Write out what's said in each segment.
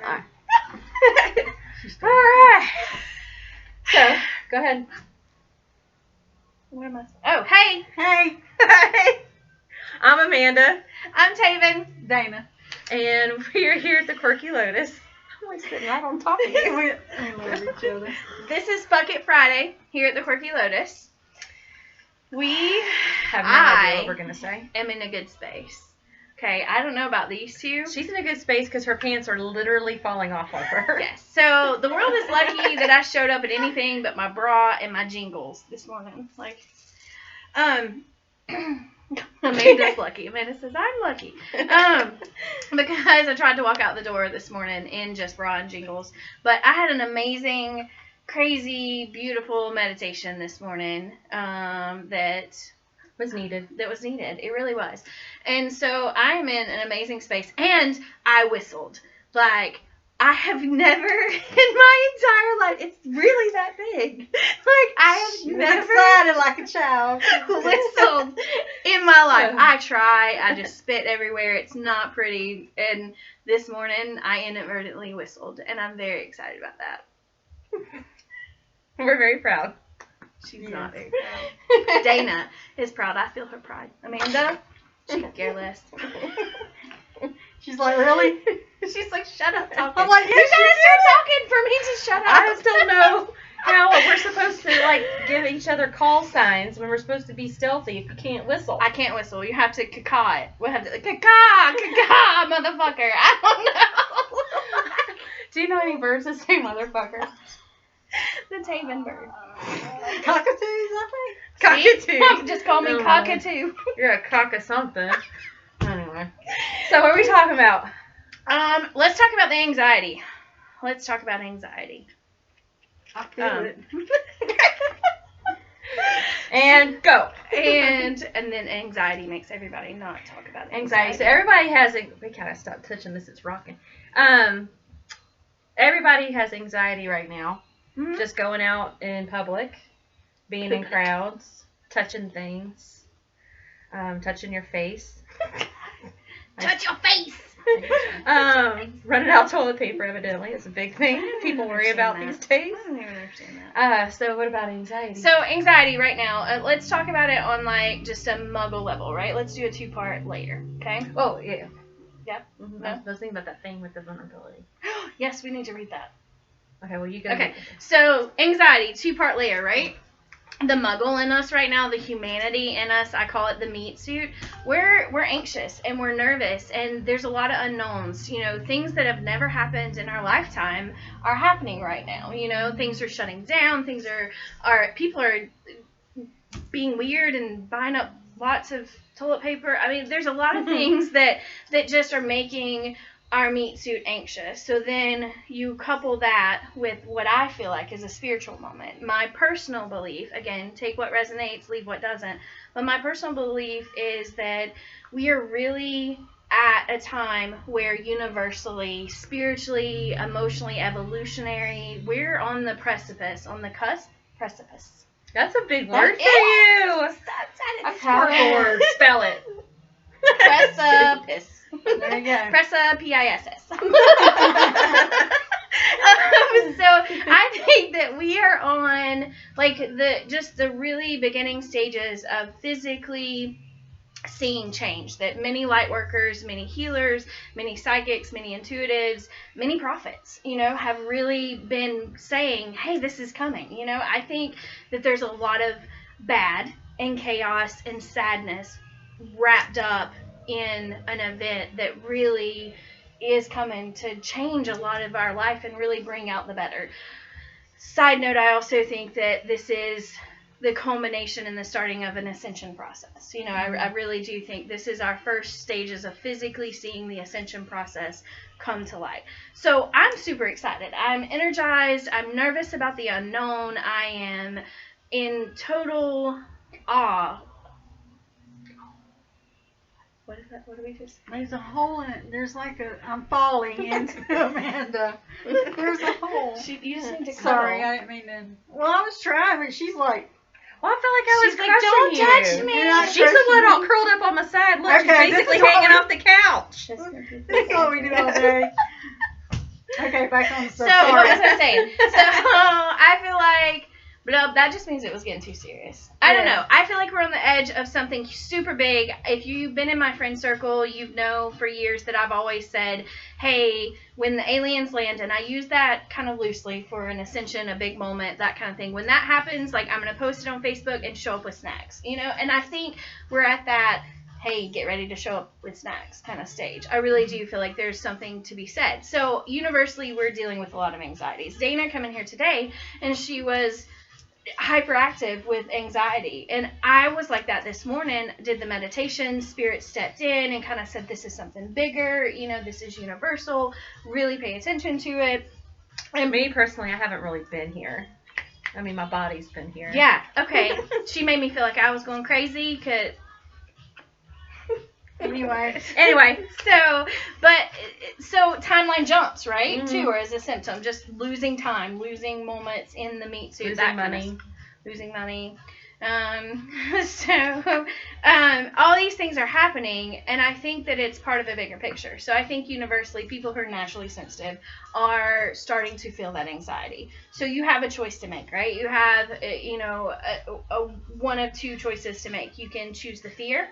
All right. So, go ahead. What am I? Oh, hey. Hey. I'm Amanda. I'm Taven. Dana. And we're here at the Quirky Lotus. I'm like sitting right on top of you. We love each other. This is Bucket Friday here at the Quirky Lotus. We Have no idea what we're going to say. am in a good space. Okay, I don't know about these two. She's in a good space because her pants are literally falling off of her. Yes. So the world is lucky that I showed up at anything but my bra and my jingles this morning. Like, Amanda's lucky. Amanda says I'm lucky. Because I tried to walk out the door this morning in just bra and jingles, but I had an amazing, crazy, beautiful meditation this morning that was needed. It really was. And so I'm in an amazing space. And I whistled. Like, I have never in my entire life, it's really that big. Like, I have never excited like a child. whistled in my life. I try. I just spit everywhere. It's not pretty. And this morning, I inadvertently whistled. And I'm very excited about that. We're very proud. She's not very proud. Dana is proud. I feel her pride. Amanda, she could care less. She's like, really? She's like, shut up talking. I'm like, you yes, gotta start talking for me to shut up. I just don't know how we're supposed to, like, give each other call signs when we're supposed to be stealthy if you can't whistle. I can't whistle. You have to caw it. We'll have to, caw, motherfucker. I don't know. Do you know any birds that say motherfucker? The Taven bird. Cockatoos, I Cockatoo. Just call me No. cockatoo. You're a cock of something. Anyway. So what are we talking about? Let's talk about the anxiety. Let's talk about anxiety. think. I feel it. And go. And then anxiety makes everybody not talk about Anxiety. So everybody has we gotta stop touching this, it's rocking. Everybody has anxiety right now. Mhm. Just going out in public, being in crowds, touching things, touching your face. Touch your face. Running out toilet paper evidently is a big thing people worry about these days. I don't even understand that. So what about anxiety? So anxiety right now, let's talk about it on like just a muggle level, right? Let's do a 2-part later, okay? Oh, yeah. Yep. Mm-hmm. No? I was thinking about that thing with the vulnerability. Yes, we need to read that. Okay, well, you go. Okay, so anxiety, 2-part layer, right? The muggle in us right now, the humanity in us, I call it the meat suit. We're anxious and we're nervous and there's a lot of unknowns. You know, things that have never happened in our lifetime are happening right now. You know, things are shutting down. Things are people are being weird and buying up lots of toilet paper. I mean, there's a lot of things that just are making our meat suit anxious. So then you couple that with what I feel like is a spiritual moment. My personal belief, again, take what resonates, leave what doesn't, but my personal belief is that we are really at a time where universally, spiritually, emotionally, evolutionary, we're on the precipice, on the precipice. That's a big word for It you. That's Powerful word. Spell it. Precipice. There you go. Pressa P-I-S-S. So I think that we are on like the really beginning stages of physically seeing change, that many light workers, many healers, many psychics, many intuitives, many prophets, you know, have really been saying, hey, this is coming. You know, I think that there's a lot of bad and chaos and sadness wrapped up in an event that really is coming to change a lot of our life and really bring out the better. Side note, I also think that this is the culmination and the starting of an ascension process. You know, I really do think this is our first stages of physically seeing the ascension process come to light. So I'm super excited. I'm energized. I'm nervous about the unknown. I am in total awe. What is that? What do we just? There's a hole in it. There's like I'm falling into Amanda. There's a hole. You just need to Sorry, cuddle. I didn't mean to. Well, I was trying, but she's like, Well, I felt like I was She's like, crushing "Don't you. touch me." You're not She's the crushing one me. all curled up on my side. Look, Okay, she's this basically is what hanging we- off the couch. That's what we do all day. Okay, back on the So subject. what was I saying? So I feel like that just means it was getting too serious. I don't know. I feel like we're on the edge of something super big. If you've been in my friend circle, you know for years that I've always said, hey, when the aliens land, and I use that kind of loosely for an ascension, a big moment, that kind of thing. When that happens, like I'm going to post it on Facebook and show up with snacks, you know? And I think we're at that, hey, get ready to show up with snacks kind of stage. I really do feel like there's something to be said. So universally, we're dealing with a lot of anxieties. Dana come in here today, and she was hyperactive with anxiety, and I was like that this morning. Did the meditation, spirit stepped in and kind of said, this is something bigger, you know, this is universal, really pay attention to it. And me personally, I haven't really been here. I mean, my body's been here. Yeah, okay. She made me feel like I was going crazy because Anyway, so timeline jumps, right? Too, or as a symptom, just losing time, losing moments in the meat suit, losing money. All these things are happening, and I think that it's part of a bigger picture. So I think universally, people who are naturally sensitive are starting to feel that anxiety. So you have a choice to make, right? You have, a one of two choices to make. You can choose the fear,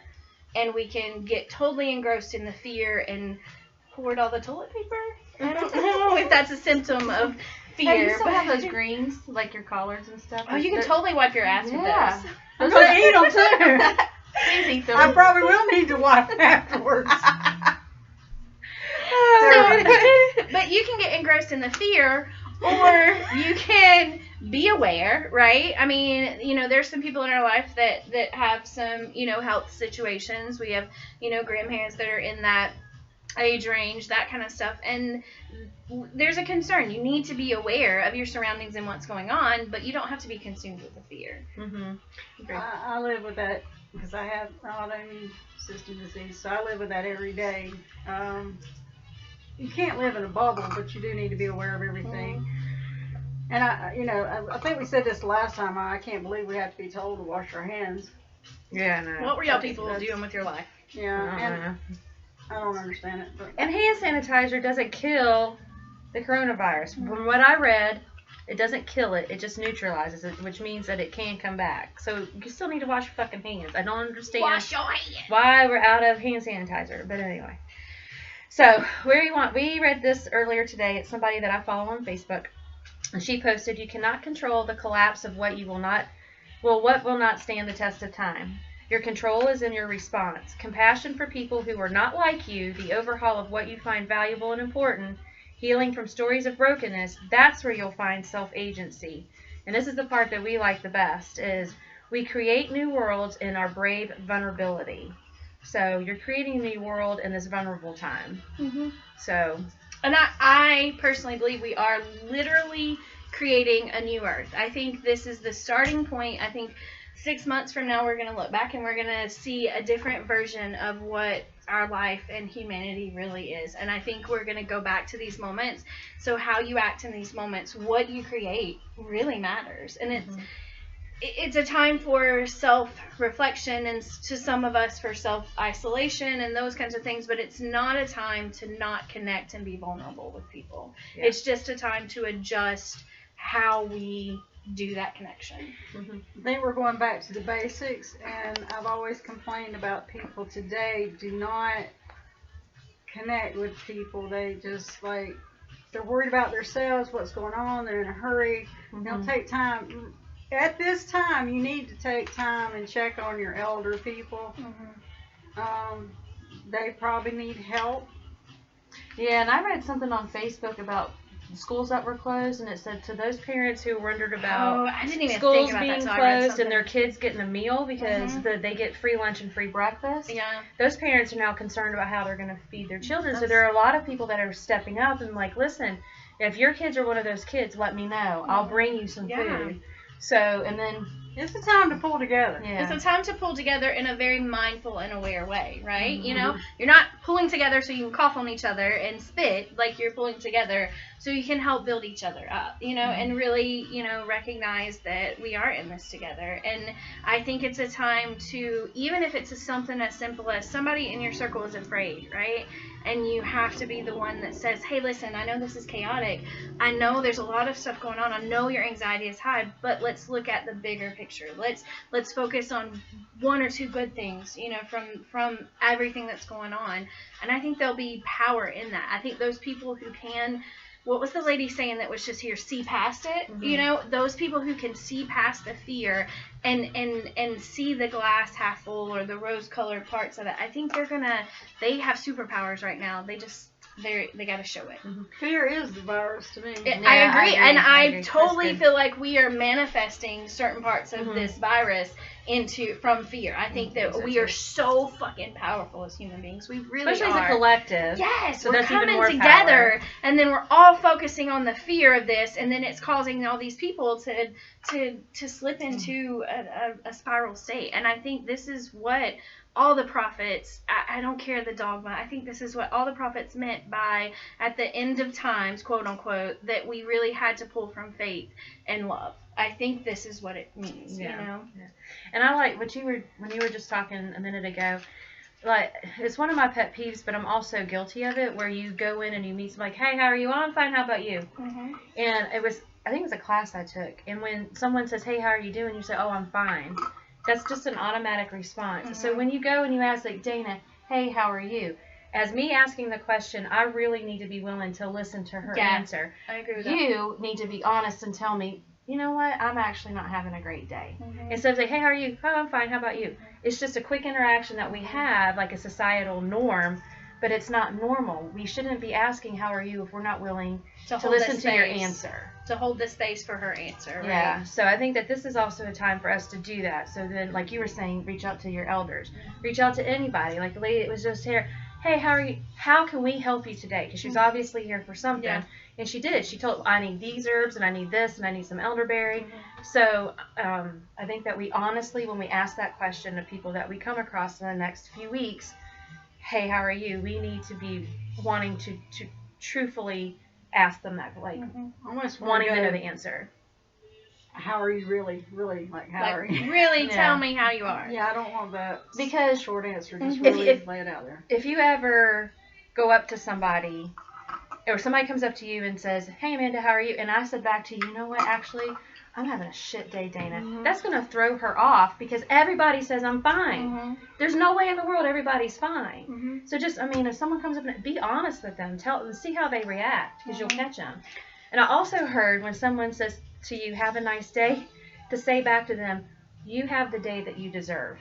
and we can get totally engrossed in the fear and hoard all the toilet paper. I don't know if that's a symptom of fear. Hey, you still have those greens, like your collards and stuff? Oh, you can totally wipe your ass with those. I'm going to eat them too. Please eat them. I probably will need to wipe afterwards. But you can get engrossed in the fear, or you can be aware, right? I mean, there's some people in our life that have some, health situations. We have, grandparents that are in that age range, that kind of stuff. And there's a concern. You need to be aware of your surroundings and what's going on, but you don't have to be consumed with the fear. Mm-hmm. I live with that because I have autoimmune system disease, so I live with that every day. You can't live in a bubble, but you do need to be aware of everything. And I think we said this last time. I can't believe we have to be told to wash our hands. Yeah, no. What were y'all people doing with your life? Yeah, and I don't understand it. But. And hand sanitizer doesn't kill the coronavirus. From what I read, it doesn't kill it. It just neutralizes it, which means that it can come back. So you still need to wash your fucking hands. I don't understand why we're out of hand sanitizer. But anyway. So, we read this earlier today. It's somebody that I follow on Facebook. And she posted, you cannot control the collapse of what will not stand the test of time. Your control is in your response. Compassion for people who are not like you, the overhaul of what you find valuable and important, healing from stories of brokenness, that's where you'll find self-agency. And this is the part that we like the best, is we create new worlds in our brave vulnerability. So you're creating a new world in this vulnerable time. Mm-hmm. So, and I personally believe we are literally creating a new earth. I think this is the starting point. I think 6 months from now, we're going to look back and we're going to see a different version of what our life and humanity really is. And I think we're going to go back to these moments. So how you act in these moments, what you create really matters. And it's a time for self-reflection, and to some of us for self-isolation and those kinds of things, but it's not a time to not connect and be vulnerable with people. Yeah. It's just a time to adjust how we do that connection. Mm-hmm. I think we're going back to the basics, and I've always complained about people today do not connect with people. They just they're worried about themselves, what's going on, they're in a hurry. Mm-hmm. They'll take time. At this time, you need to take time and check on your elder people. Mm-hmm. They probably need help. Yeah, and I read something on Facebook about schools that were closed, and it said to those parents who wondered about schools being closed and their kids getting a meal because they get free lunch and free breakfast. Yeah. Those parents are now concerned about how they're going to feed their children. So there are a lot of people that are stepping up and listen, if your kids are one of those kids, let me know. I'll bring you some food. So, and then it's a time to pull together. Yeah. It's a time to pull together in a very mindful and aware way, right? Mm-hmm. You're not pulling together so you can cough on each other and spit. You're pulling together so you can help build each other up, mm-hmm. and really, recognize that we are in this together. And I think it's a time to, even if it's something as simple as somebody in your circle is afraid, right? and you have to be the one that says, hey, listen, I know this is chaotic. I know there's a lot of stuff going on. I know your anxiety is high, but let's look at the bigger picture. Let's focus on one or two good things, you know, from everything that's going on. And I think there'll be power in that. I think those people who can, what was the lady saying that was just here, see past it? Mm-hmm. You know, those people who can see past the fear and see the glass half full or the rose-colored parts of it. I think they have superpowers right now. They got to show it. Mm-hmm. Fear is the virus to me. I agree. And I agree. totally feel like we are manifesting certain parts of Mm-hmm. this virus from fear. I think that we are so fucking powerful as human beings. We really Especially are. as a collective. Yes, So we're that's even coming more together, power. and then we're all focusing on the fear of this, and then it's causing all these people to slip into a spiral state. And I think this is what all the prophets, I don't care the dogma, I think this is what all the prophets meant by, at the end of times, quote unquote, that we really had to pull from faith and love. I think this is what it means, you know? Yeah. And I like when you were just talking a minute ago, like, it's one of my pet peeves, but I'm also guilty of it, where you go in and you meet somebody, like, hey, how are you? Oh, I'm fine, how about you? Mm-hmm. And I think it was a class I took, and when someone says, hey, how are you doing? You say, oh, I'm fine. That's just an automatic response. Mm-hmm. So when you go and you ask, like, Dana, hey, how are you? As me asking the question, I really need to be willing to listen to her answer. I agree with that. You need to be honest and tell me, you know what, I'm actually not having a great day. Mm-hmm. Instead of saying, hey, how are you? Oh, I'm fine, how about you? It's just a quick interaction that we have, like a societal norm, but it's not normal. We shouldn't be asking, how are you, if we're not willing to listen to your answer. To hold the space for her answer, right? Yeah, so I think that this is also a time for us to do that. So then, like you were saying, reach out to your elders. Reach out to anybody. Like the lady that was just here, hey, how are you? How can we help you today? Because she's obviously here for something. Yeah. And she did. She told, I need these herbs, and I need this, and I need some elderberry. Mm-hmm. So I think that we honestly, when we ask that question to people that we come across in the next few weeks, hey, how are you? We need to be wanting to truthfully ask them that, like, Almost wanting to know the answer. How are you really, like, how are you? Really Yeah. tell me how you are. Yeah, I don't want that Because short answer. Just Mhm. really If- lay it out there. if you ever go up to somebody, or somebody comes up to you and says, hey, Amanda, how are you? And I said back to you, you know what, actually, I'm having a shit day, Dana. Mhm. That's going to throw her off because everybody says I'm fine. Mm-hmm. There's no way in the world everybody's fine. Mm-hmm. So just, if someone comes up and be honest with them, tell them, see how they react, because you'll Mhm. catch them. And I also heard when someone says to you, have a nice day, to say back to them, you have the day that you deserve.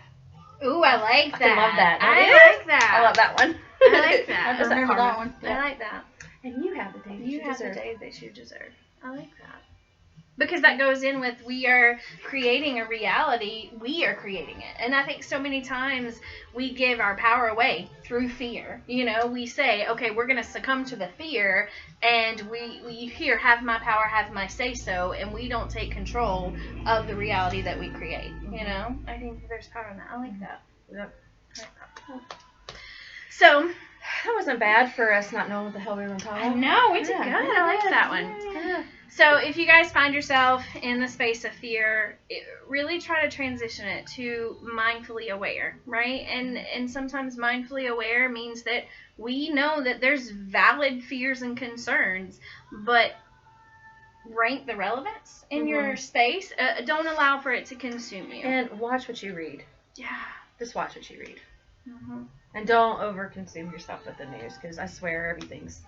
Ooh, I like I that. love that. I Yeah. like that. I love that one. I like that. I That's remember karma. that one. I like that. And you have the day that You you have the deserve. day that you deserve. I like that. Because that goes in with, we are creating a reality, we are creating it. And I think so many times we give our power away through fear. You know, we say, okay, we're going to succumb to the fear, and we here, have my power, have my say-so, and we don't take control of the reality that we create. You know, I think there's power in that. I like that. Yep. So, That wasn't bad for us not knowing what the hell we were going to talk I about. know, we did Yeah, good. we I like did. that one. Yeah. So if you guys find yourself in the space of fear, really try to transition it to mindfully aware, right? And sometimes mindfully aware means that we know that there's valid fears and concerns, but rank the relevance in your space. Don't allow for it to consume you. And watch what you read. Yeah. Just watch what you read. Mm-hmm. And don't overconsume yourself with the news, because I swear everything's...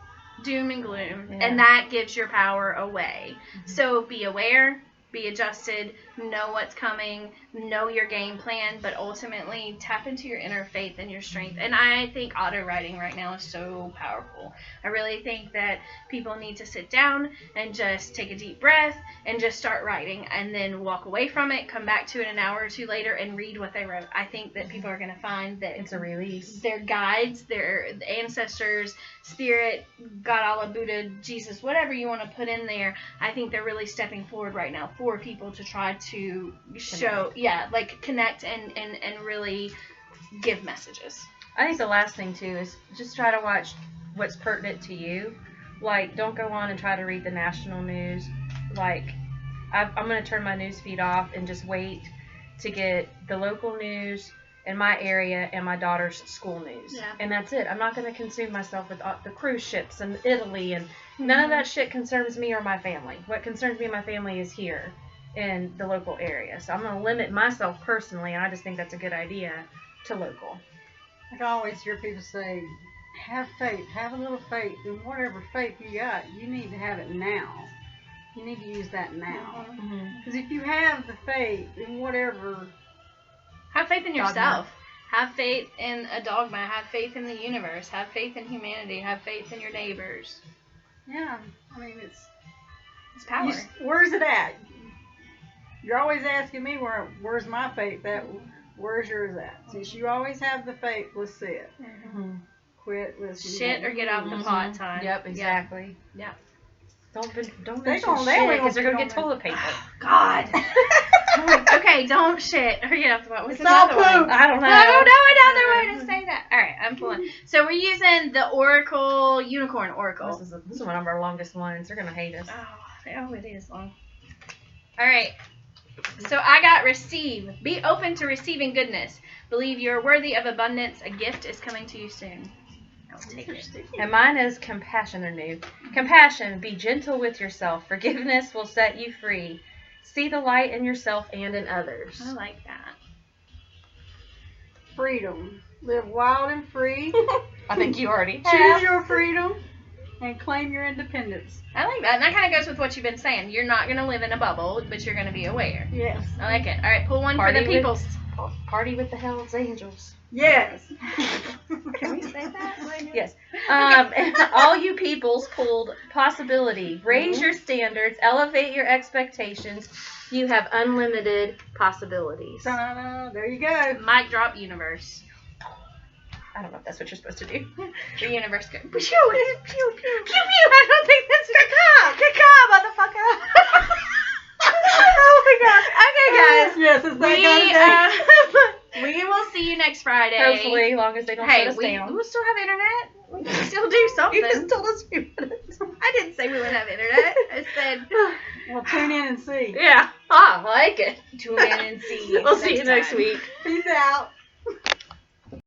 Doom and gloom, Yeah. and that gives your power away. So be aware, be adjusted, know what's coming, know your game plan, but ultimately tap into your inner faith and your strength. And I think auto writing right now is so powerful. I really think that people need to sit down and just take a deep breath and just start writing, and then walk away from it, come back to it an hour or two later and read what they wrote. I think that people are going to find that It's a release. their guides, their ancestors, spirit, God, Allah, Buddha, Jesus, whatever you want to put in there, I think they're really stepping forward right now for people to try to show, connect and really give messages. I think the last thing, too, is just try to watch what's pertinent to you. Like, don't go on and try to read the national news. Like, I'm going to turn my news feed off and just wait to get the local news in my area and my daughter's school news. Yeah. And that's it. I'm not going to consume myself with the cruise ships and Italy, and none of that shit concerns me or my family. What concerns me and my family is here in the local area. So I'm going to limit myself personally, and I just think that's a good idea, to local. Like I always hear people say, have faith, have a little faith, and whatever faith you got, you need to have it now. You need to use that now. Because if you have the faith in whatever... Have faith in Dogma. yourself. Have faith in a dogma. Have faith in the universe. Have faith in humanity. Have faith in your neighbors. Yeah, I mean, it's power. Where's it at? You're always asking me where's my faith at? Where's yours at? Since you always have the faith, let's see it. Quit listening. Shit or get off the pot time. Yep, exactly. Yep. Don't They mention gonna- they shit only because they're gonna going to get get on toilet paper. God. Okay, don't shit or get off the pot. What's It's all another one? poop. I don't know. I don't know another way to say that. All right, I'm pulling. So we're using the Oracle Unicorn Oracle. This is one of our longest ones. They're going to hate us. Oh, it is long. All right. So I got receive. Be open to receiving goodness. Believe you're worthy of abundance. A gift is coming to you soon. I'll take it. And mine is compassion. They're new. Compassion. Be gentle with yourself. Forgiveness will set you free. See the light in yourself and in others. I like that. Freedom. Live wild and free. I think you already Choose have. your freedom and claim your independence. I like that. And that kind of goes with what you've been saying. You're not going to live in a bubble, but you're going to be aware. Yes. I like it. All right, pull one Party for the people. Party with the Hells Angels. Yes. Can we say that? Yes. All you peoples pulled possibility. Raise your standards. Elevate your expectations. You have unlimited possibilities. Ta-da, there you go. Mic drop universe. I don't know if that's what you're supposed to do. The universe goes. Pew, pew, pew, pew, pew. I don't think that's motherfucker. Oh my god. Okay, guys. Yes, it's that kind of day. We will see you next Friday. Hopefully, as long as they don't shut us we down. will still have internet. We can still do something. You just told us a few minutes. I didn't say we would have internet. I said, Well, tune in and see. Yeah, I like it. tune in and see. We'll see you next time. week. Peace out.